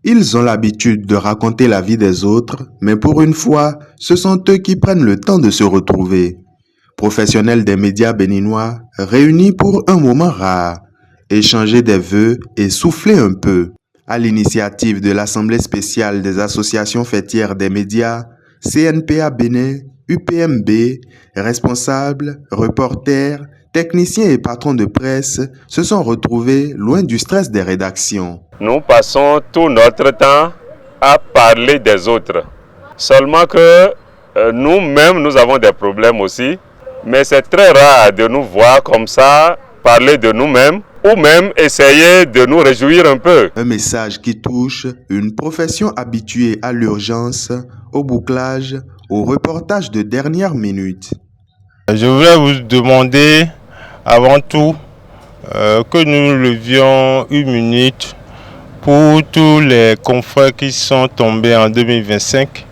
Ils ont l'habitude de raconter la vie des autres, mais pour une fois, ce sont eux qui prennent le temps de se retrouver. Professionnels des médias béninois, réunis pour un moment rare, échanger des vœux et souffler un peu. À l'initiative de l'Assemblée spéciale des associations fêtières des médias, CNPA Bénin, UPMB, responsables, reporters, techniciens et patrons de presse se sont retrouvés loin du stress des rédactions. Nous passons tout notre temps à parler des autres. Seulement que nous-mêmes, nous avons des problèmes aussi. Mais c'est très rare de nous voir comme ça, parler de nous-mêmes, ou même essayer de nous réjouir un peu. Un message qui touche une profession habituée à l'urgence, au bouclage, au reportage de dernière minute. Je voulais vous demander avant tout que nous levions une minute pour tous les confrères qui sont tombés en 2025,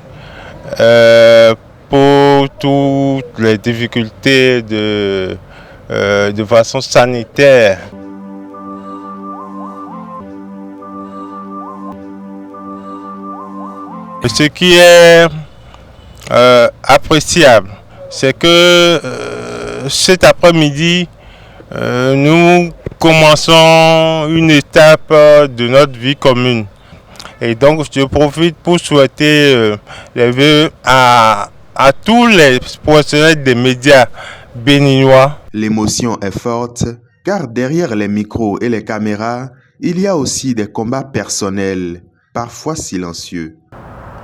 pour toutes les difficultés de façon sanitaire. Ce qui est appréciable, c'est que cet après-midi, nous commençons une étape de notre vie commune. Et donc, je profite pour souhaiter les vœux à tous les professionnels des médias béninois. L'émotion est forte, car derrière les micros et les caméras, il y a aussi des combats personnels, parfois silencieux.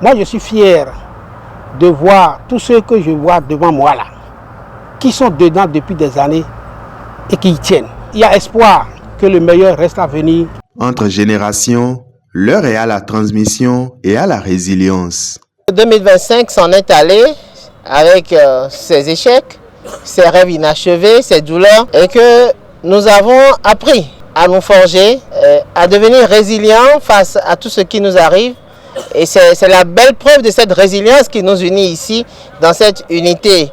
Moi, je suis fier de voir tous ceux que je vois devant moi là, qui sont dedans depuis des années et qui y tiennent. Il y a espoir que le meilleur reste à venir. Entre générations, l'heure est à la transmission et à la résilience. 2025 s'en est allé avec ses échecs, ses rêves inachevés, ses douleurs, et que nous avons appris à nous forger, à devenir résilients face à tout ce qui nous arrive. Et c'est la belle preuve de cette résilience qui nous unit ici, dans cette unité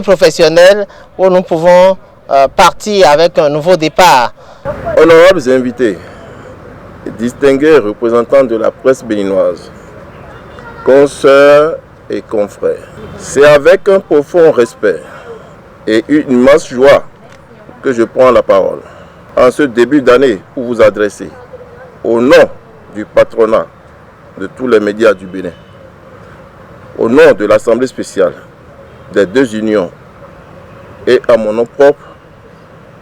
professionnelle où nous pouvons partir avec un nouveau départ. Honorables invités, distingués représentants de la presse béninoise, consoeurs et confrères, c'est avec un profond respect et une immense joie que je prends la parole en ce début d'année pour vous adresser au nom du patronat de tous les médias du Bénin, au nom de l'Assemblée spéciale des deux unions et à mon nom propre,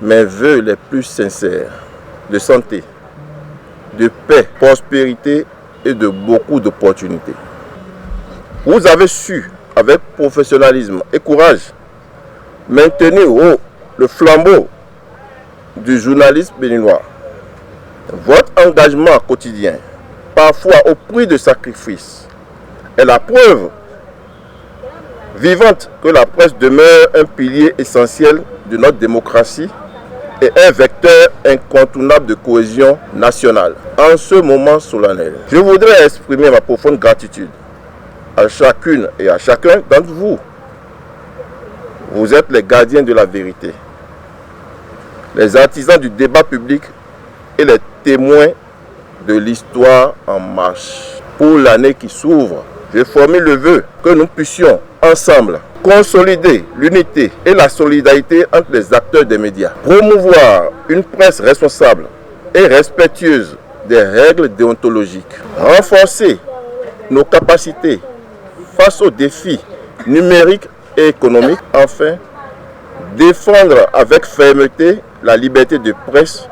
mes vœux les plus sincères de santé, de paix, prospérité et de beaucoup d'opportunités. Vous avez su, avec professionnalisme et courage, maintenir haut le flambeau du journalisme béninois. Votre engagement quotidien, parfois au prix de sacrifices, est la preuve vivante que la presse demeure un pilier essentiel de notre démocratie et un vecteur incontournable de cohésion nationale. En ce moment solennel, je voudrais exprimer ma profonde gratitude à chacune et à chacun d'entre vous. Vous êtes les gardiens de la vérité, les artisans du débat public et les témoins de l'histoire en marche. Pour l'année qui s'ouvre, je formule le vœu que nous puissions ensemble consolider l'unité et la solidarité entre les acteurs des médias, promouvoir une presse responsable et respectueuse des règles déontologiques, renforcer nos capacités face aux défis numériques et économiques, enfin, défendre avec fermeté la liberté de presse,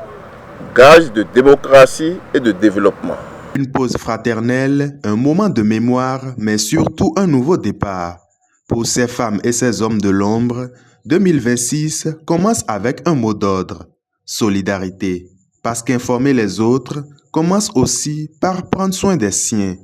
gage de démocratie et de développement. Une pause fraternelle, un moment de mémoire, mais surtout un nouveau départ. Pour ces femmes et ces hommes de l'ombre, 2026 commence avec un mot d'ordre, solidarité. Parce qu'informer les autres commence aussi par prendre soin des siens.